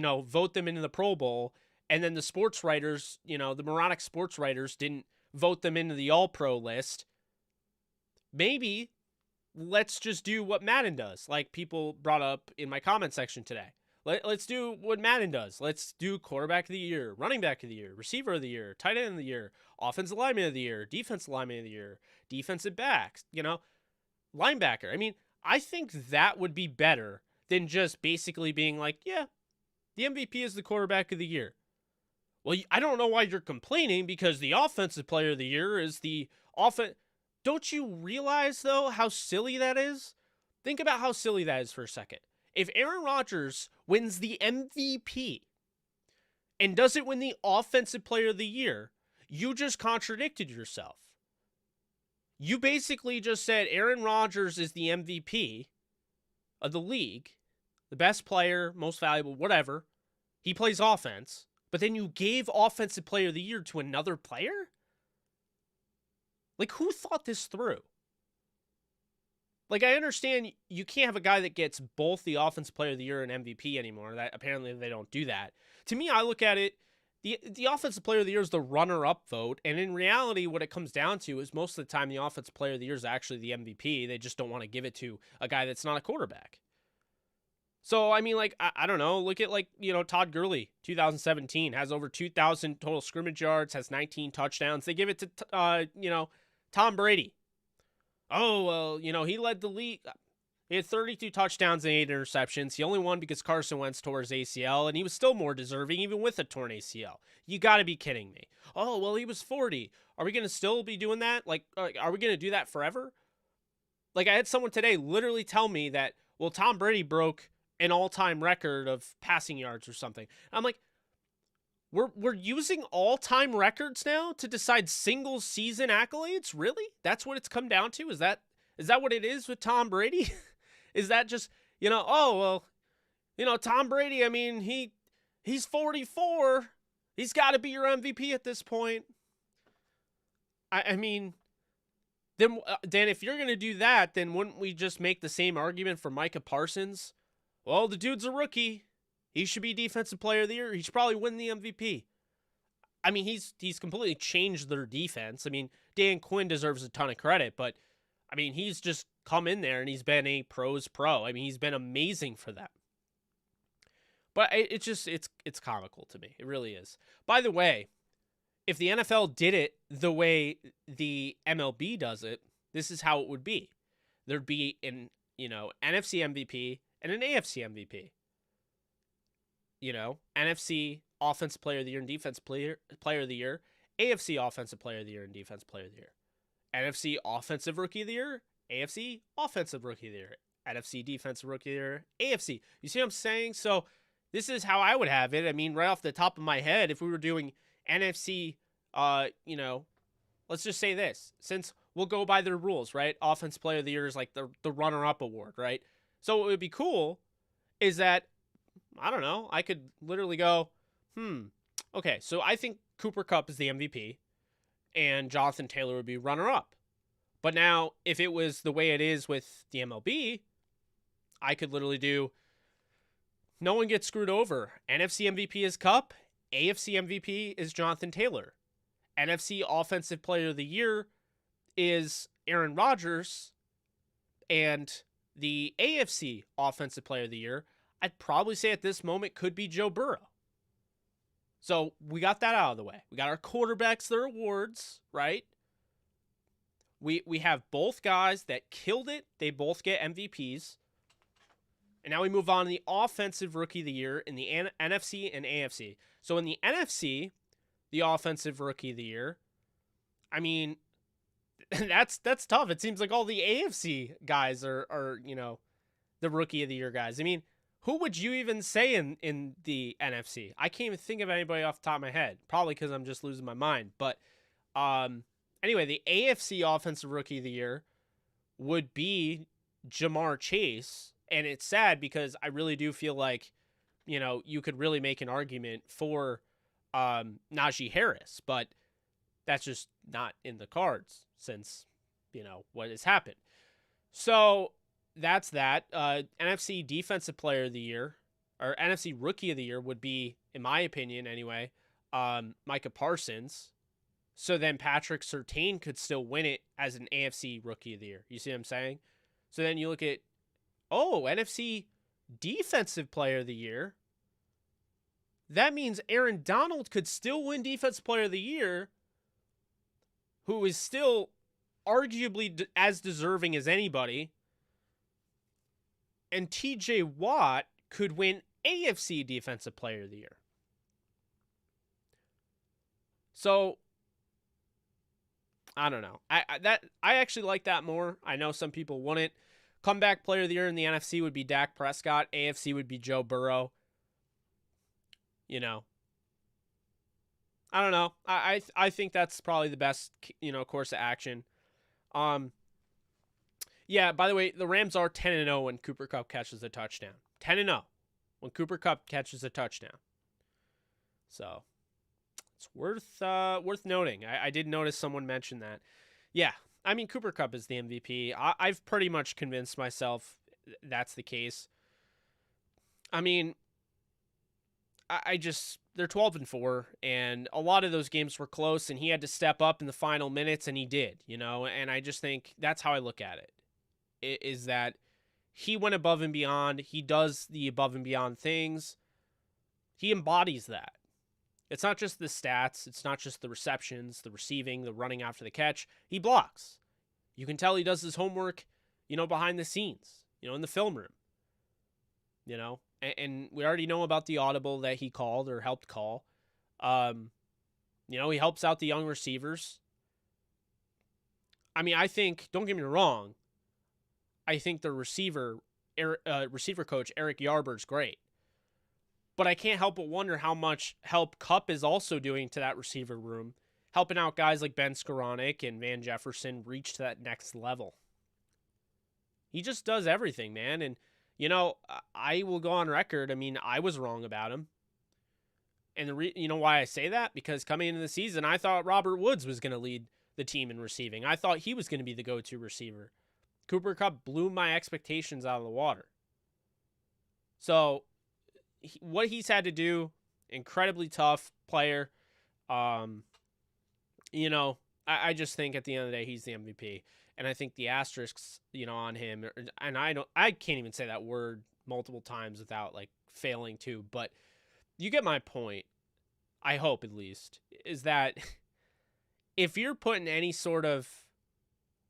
them into the Pro Bowl. And then the sports writers, the moronic sports writers didn't vote them into the All-Pro list. Maybe let's just do what Madden does, like people brought up in my comment section today. Let's do what Madden does. Let's do quarterback of the year, running back of the year, receiver of the year, tight end of the year, offensive lineman of the year, defensive lineman of the year, defensive backs, linebacker. I mean, I think that would be better than just basically being like, yeah, the MVP is the quarterback of the year. Well, I don't know why you're complaining because the offensive player of the year is the offense. Don't you realize, though, how silly that is? Think about how silly that is for a second. If Aaron Rodgers wins the MVP and doesn't win the offensive player of the year, you just contradicted yourself. You basically just said Aaron Rodgers is the MVP of the league, the best player, most valuable, whatever. He plays offense, but then you gave offensive player of the year to another player? Like, who thought this through? Like, I understand you can't have a guy that gets both the offensive player of the year and MVP anymore. That apparently they don't do that. To me, I look at it, the offensive player of the year is the runner-up vote, and in reality, what it comes down to is most of the time the offensive player of the year is actually the MVP. They just don't want to give it to a guy that's not a quarterback. So, I mean, like, I don't know. Look at, like, Todd Gurley, 2017, has over 2,000 total scrimmage yards, has 19 touchdowns. They give it to, Tom Brady. Oh, well, he led the league. He had 32 touchdowns and 8 interceptions. He only won because Carson Wentz tore his ACL, and he was still more deserving even with a torn ACL. You got to be kidding me. Oh, well, he was 40. Are we going to still be doing that? Like, are we going to do that forever? Like, I had someone today literally tell me that, well, Tom Brady broke an all-time record of passing yards or something. I'm like, we're using all-time records now to decide single-season accolades? Really? That's what it's come down to? Is that what it is with Tom Brady? Is that just, oh, well, Tom Brady, I mean, he's 44. He's got to be your MVP at this point. I mean, then if you're going to do that, then wouldn't we just make the same argument for Micah Parsons? Well, the dude's a rookie. He should be Defensive Player of the Year. He should probably win the MVP. I mean, he's completely changed their defense. I mean, Dan Quinn deserves a ton of credit, but I mean, he's just come in there and he's been a pro's pro. I mean, he's been amazing for them. But it's comical to me. It really is. By the way, if the NFL did it the way the MLB does it, this is how it would be. There'd be an, NFC MVP and an AFC MVP. NFC Offensive Player of the Year and Defensive Player of the Year, AFC Offensive Player of the Year and Defensive Player of the Year, NFC Offensive Rookie of the Year, AFC Offensive Rookie of the Year, NFC Defensive Rookie of the Year, AFC. You see what I'm saying? So this is how I would have it. I mean, right off the top of my head, if we were doing NFC, let's just say this, since we'll go by their rules, right? Offensive Player of the Year is like the runner-up award, right? So what would be cool is that, I don't know, I could literally go, okay, so I think Cooper Kupp is the MVP, and Jonathan Taylor would be runner-up. But now, if it was the way it is with the MLB, I could literally do, no one gets screwed over. NFC MVP is Kupp, AFC MVP is Jonathan Taylor. NFC Offensive Player of the Year is Aaron Rodgers, and the AFC Offensive Player of the Year, I'd probably say at this moment, could be Joe Burrow. So we got that out of the way. We got our quarterbacks, their awards, right? We have both guys that killed it. They both get MVPs. And now we move on to the Offensive Rookie of the Year in the NFC and AFC. So in the NFC, the Offensive Rookie of the Year, I mean, that's tough. It seems like all the AFC guys are the Rookie of the Year guys. I mean, who would you even say in the NFC? I can't even think of anybody off the top of my head. Probably because I'm just losing my mind. But anyway, the AFC Offensive Rookie of the Year would be Jamar Chase. And it's sad because I really do feel like, you could really make an argument for Najee Harris. But that's just not in the cards since, what has happened. So that's that. NFC Defensive Player of the Year, or NFC Rookie of the Year would be, in my opinion anyway, Micah Parsons. So then Patrick Surtain could still win it as an AFC Rookie of the Year. You see what I'm saying? So then you look at, NFC Defensive Player of the Year. That means Aaron Donald could still win Defensive Player of the Year, who is still arguably as deserving as anybody. And TJ Watt could win AFC Defensive Player of the Year. So, I don't know. I actually like that more. I know some people want it. Comeback Player of the Year in the NFC would be Dak Prescott. AFC would be Joe Burrow. I don't know. I think that's probably the best, course of action. Yeah, by the way, the Rams are 10-0 when Cooper Kupp catches a touchdown. 10-0 when Cooper Kupp catches a touchdown. So, it's worth noting. I did notice someone mention that. Yeah, I mean, Cooper Kupp is the MVP. I've pretty much convinced myself that's the case. I mean, they're 12-4, and a lot of those games were close, and he had to step up in the final minutes, and he did, and I just think that's how I look at it, is that he went above and beyond. He does the above and beyond things. He embodies that. It's not just the stats. It's not just the receptions, the receiving, the running after the catch. He blocks. You can tell he does his homework, behind the scenes, in the film room, and we already know about the audible that he called or helped call. He helps out the young receivers. I mean, I think, don't get me wrong, I think the receiver coach, Eric Yarber's great. But I can't help but wonder how much help Kupp is also doing to that receiver room, helping out guys like Ben Skoranek and Van Jefferson reach to that next level. He just does everything, man. And, I will go on record. I mean, I was wrong about him. And why I say that? Because coming into the season, I thought Robert Woods was going to lead the team in receiving. I thought he was going to be the go-to receiver. Cooper Kupp blew my expectations out of the water. So, what he's had to do, incredibly tough player. I just think at the end of the day, he's the MVP. And I think the asterisks, on him, and I can't even say that word multiple times without failing to, but you get my point. I hope at least is that if you're putting any sort of,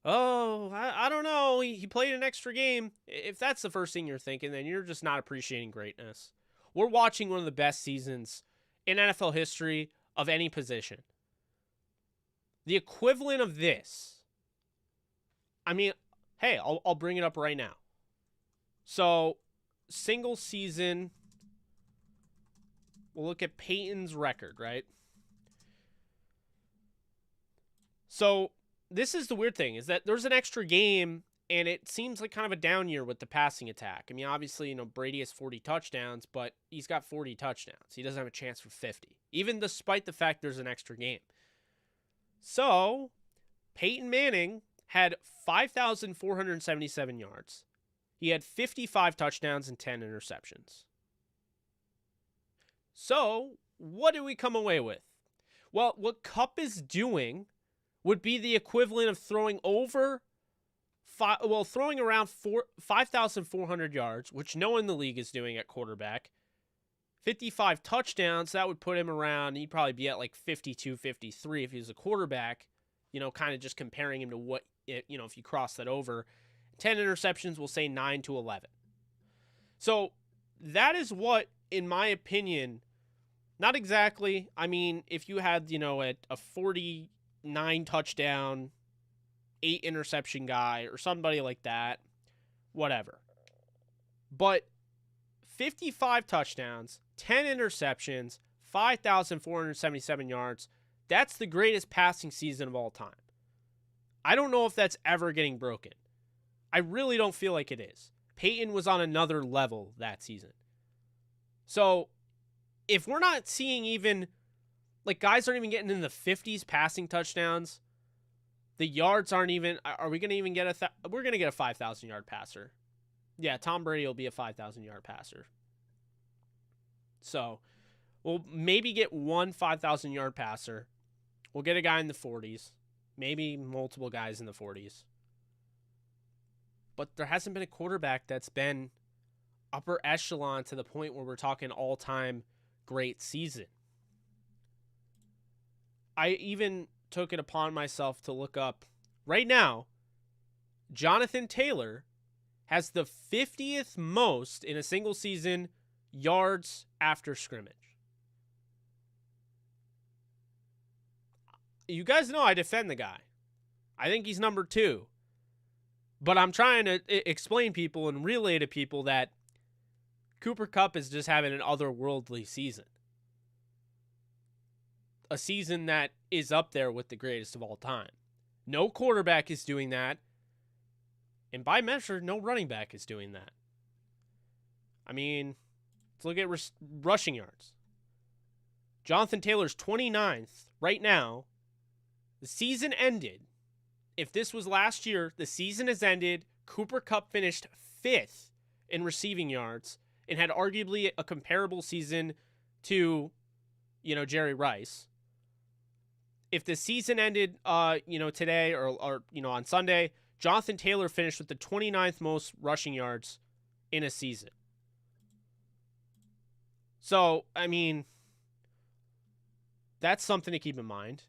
I don't know, he played an extra game. If that's the first thing you're thinking, then you're just not appreciating greatness. We're watching one of the best seasons in NFL history of any position. The equivalent of this, I mean, hey, I'll bring it up right now. So, single season, we'll look at Peyton's record, right? So, this is the weird thing, is that there's an extra game, and it seems like kind of a down year with the passing attack. I mean, obviously, Brady has 40 touchdowns, but he's got 40 touchdowns. He doesn't have a chance for 50, even despite the fact there's an extra game. So, Peyton Manning had 5,477 yards. He had 55 touchdowns and 10 interceptions. So, what do we come away with? Well, what Kupp is doing would be the equivalent of throwing around 5,400 yards, which no one in the league is doing at quarterback. 55 touchdowns, that would put him around, he'd probably be at 52, 53 if he was a quarterback, kind of just comparing him to what, if you cross that over. 10 interceptions, we'll say 9 to 11. So that is what, in my opinion, not exactly, I mean, if you had, a 49 touchdown, 8 interception guy or somebody like that, whatever. But 55 touchdowns, 10 interceptions, 5,477 yards, that's the greatest passing season of all time. I don't know if that's ever getting broken. I really don't feel like it is. Peyton was on another level that season. So, if we're not seeing even, guys aren't even getting in the 50s passing touchdowns, the yards aren't even, are we going to even get we're going to get a 5,000 yard passer. Yeah, Tom Brady will be a 5,000 yard passer. So, we'll maybe get one 5,000 yard passer. We'll get a guy in the 40s. Maybe multiple guys in the 40s. But there hasn't been a quarterback that's been upper echelon to the point where we're talking all-time great season. I even took it upon myself to look up right now. Jonathan Taylor has the 50th most in a single season yards after scrimmage. You guys know I defend the guy. I think he's number 2. But I'm trying to explain people and relay to people that Cooper Kupp is just having an otherworldly season. A season that is up there with the greatest of all time. No quarterback is doing that. And by measure, no running back is doing that. I mean, let's look at rushing yards. Jonathan Taylor's 29th right now. The season ended. If this was last year, the season has ended. Cooper Kupp finished 5th in receiving yards and had arguably a comparable season to, Jerry Rice. If the season ended, today or on Sunday, Jonathan Taylor finished with the 29th most rushing yards in a season. So, I mean, that's something to keep in mind.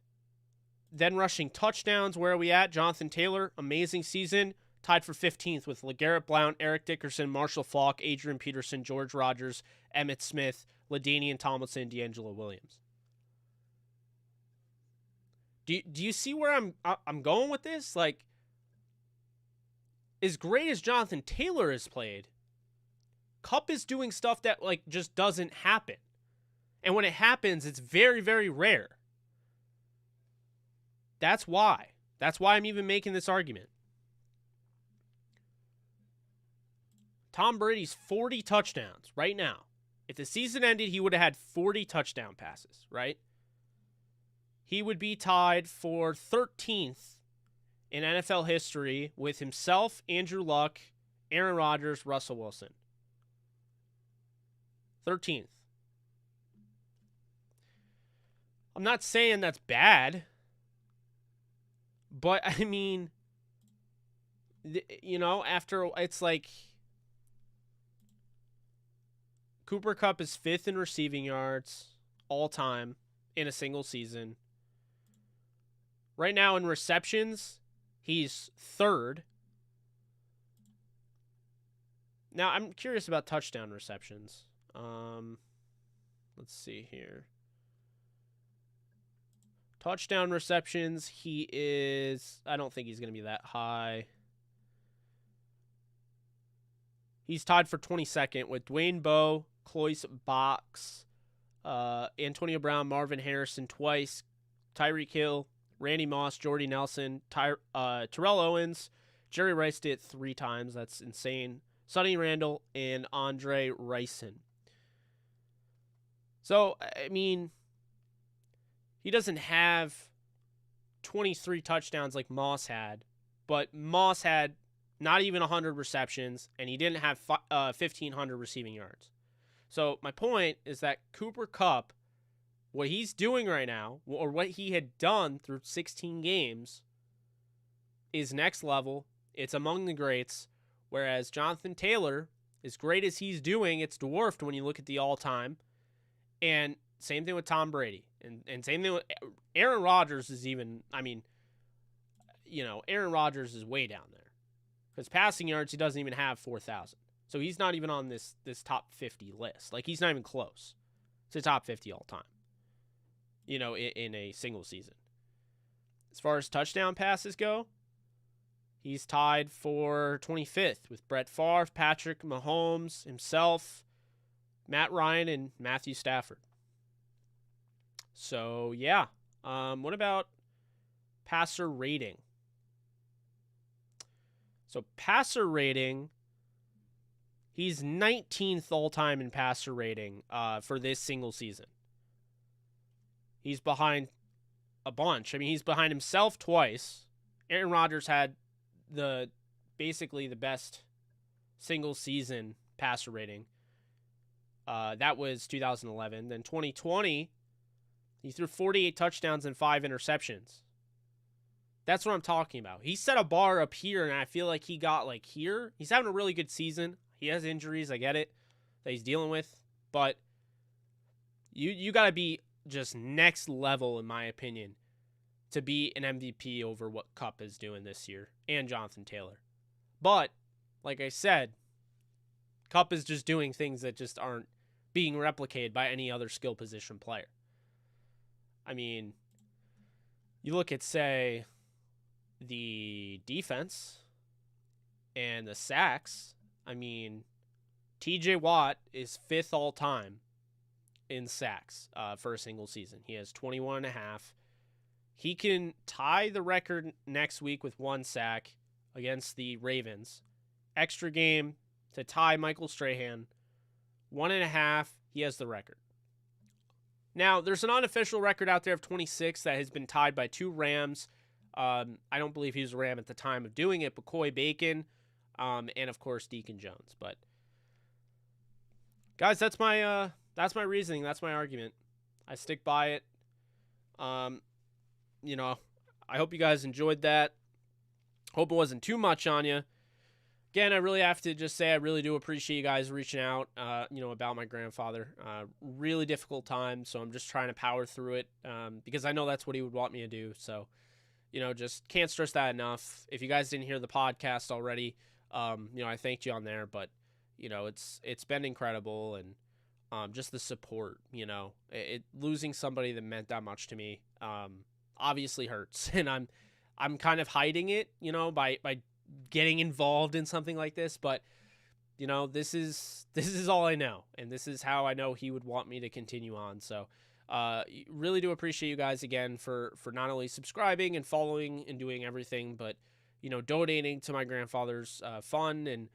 Then rushing touchdowns, where are we at? Jonathan Taylor, amazing season. Tied for 15th with LeGarrette Blount, Eric Dickerson, Marshall Faulk, Adrian Peterson, George Rogers, Emmitt Smith, LaDainian Tomlinson, D'Angelo Williams. Do you see where I'm going with this? Like, as great as Jonathan Taylor has played, Kupp is doing stuff that like just doesn't happen. And when it happens, it's very, very rare. That's why. That's why I'm even making this argument. Tom Brady's 40 touchdowns right now. If the season ended, he would have had 40 touchdown passes, right? He would be tied for 13th in NFL history with himself, Andrew Luck, Aaron Rodgers, Russell Wilson. 13th. I'm not saying that's bad, but I mean, you know, after it's like Cooper Kupp is 5th in receiving yards all time in a single season. Right now in receptions, he's 3rd. Now, I'm curious about touchdown receptions. Let's see here. Touchdown receptions, he is... I don't think he's going to be that high. He's tied for 22nd with Dwayne Bowe, Cloyce Box, Antonio Brown, Marvin Harrison twice, Tyreek Hill, Randy Moss, Jordy Nelson, Terrell Owens, Jerry Rice did it 3 times. That's insane. Sonny Randall, and Andre Rison. So, I mean, he doesn't have 23 touchdowns like Moss had, but Moss had not even 100 receptions, and he didn't have 1,500 receiving yards. So my point is that Cooper Kupp, what he's doing right now, or what he had done through 16 games, is next level. It's among the greats, whereas Jonathan Taylor, as great as he's doing, it's dwarfed when you look at the all-time. And same thing with Tom Brady. And same thing with Aaron Rodgers is even, I mean, you know, Aaron Rodgers is way down there. Because passing yards, he doesn't even have 4,000. So he's not even on this top 50 list. Like, he's not even close to top 50 all time, you know, in a single season. As far as touchdown passes go, he's tied for 25th with Brett Favre, Patrick Mahomes, himself, Matt Ryan, and Matthew Stafford. So, yeah. What about passer rating? So, passer rating, he's 19th all-time in passer rating for this single season. He's behind a bunch. I mean, he's behind himself twice. Aaron Rodgers had basically the best single season passer rating. That was 2011. Then 2020, he threw 48 touchdowns and 5 interceptions. That's what I'm talking about. He set a bar up here, and I feel like he got like here. He's having a really good season. He has injuries, I get it, that he's dealing with. But you got to be just next level, in my opinion, to be an MVP over what Kupp is doing this year, and Jonathan Taylor. But, like I said, Kupp is just doing things that just aren't being replicated by any other skill position player. I mean, you look at, say, the defense and the sacks. I mean, TJ Watt is 5th all time in sacks for a single season. He has 21.5. He can tie the record next week with 1 sack against the Ravens. Extra game to tie Michael Strahan. 1.5. He has the record. Now, there's an unofficial record out there of 26 that has been tied by 2 Rams. I don't believe he was a Ram at the time of doing it, but Coy Bacon, and of course Deacon Jones. But guys, that's my reasoning. That's my argument. I stick by it. You know, I hope you guys enjoyed that. Hope it wasn't too much on you. Again, I really have to just say I really do appreciate you guys reaching out, about my grandfather. Really difficult time, so I'm just trying to power through it because I know that's what he would want me to do. So, just can't stress that enough. If you guys didn't hear the podcast already, I thanked you on there, but it's been incredible, and just the support. Losing somebody that meant that much to me, obviously hurts, and I'm kind of hiding it, by getting involved in something like this, but this is all I know, and this is how I know he would want me to continue on. So really do appreciate you guys again for not only subscribing and following and doing everything, but donating to my grandfather's fund, and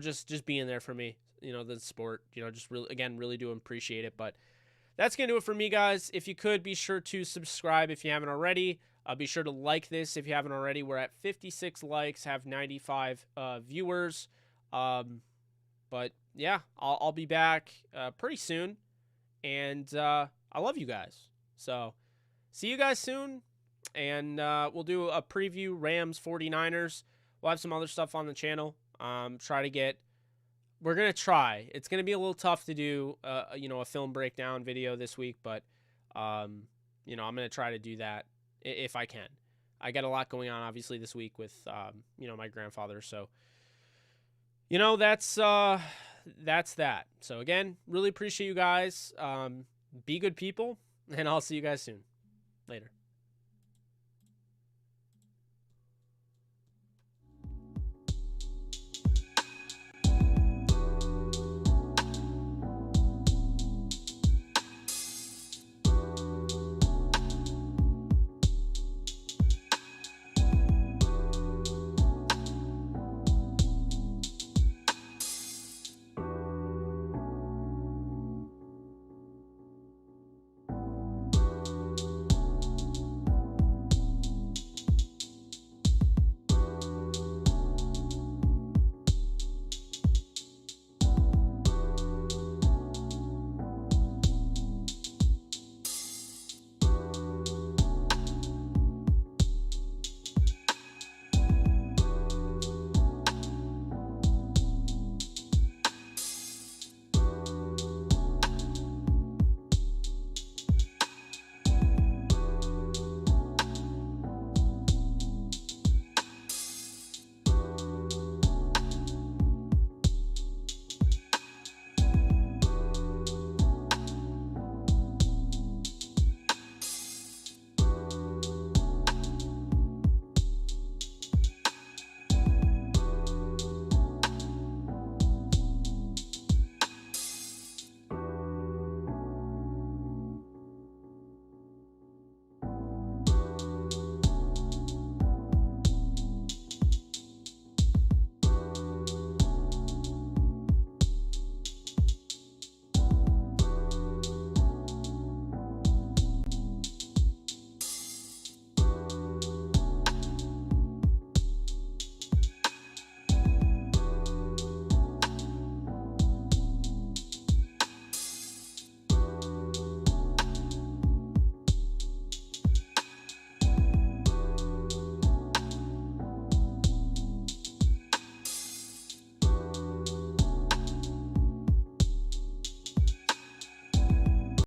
just being there for me, the sport, just really do appreciate it. But that's gonna do it for me, guys. If you could, be sure to subscribe if you haven't already. Be sure to like this if you haven't already. We're at 56 likes, have 95 viewers. But yeah, I'll be back pretty soon. And I love you guys. So see you guys soon. And we'll do a preview Rams 49ers. We'll have some other stuff on the channel. We're going to try. It's going to be a little tough to do, a film breakdown video this week. But, I'm going to try to do that if I can. I got a lot going on, obviously, this week with, my grandfather. So, that's that. So, again, really appreciate you guys. Be good people, and I'll see you guys soon. Later.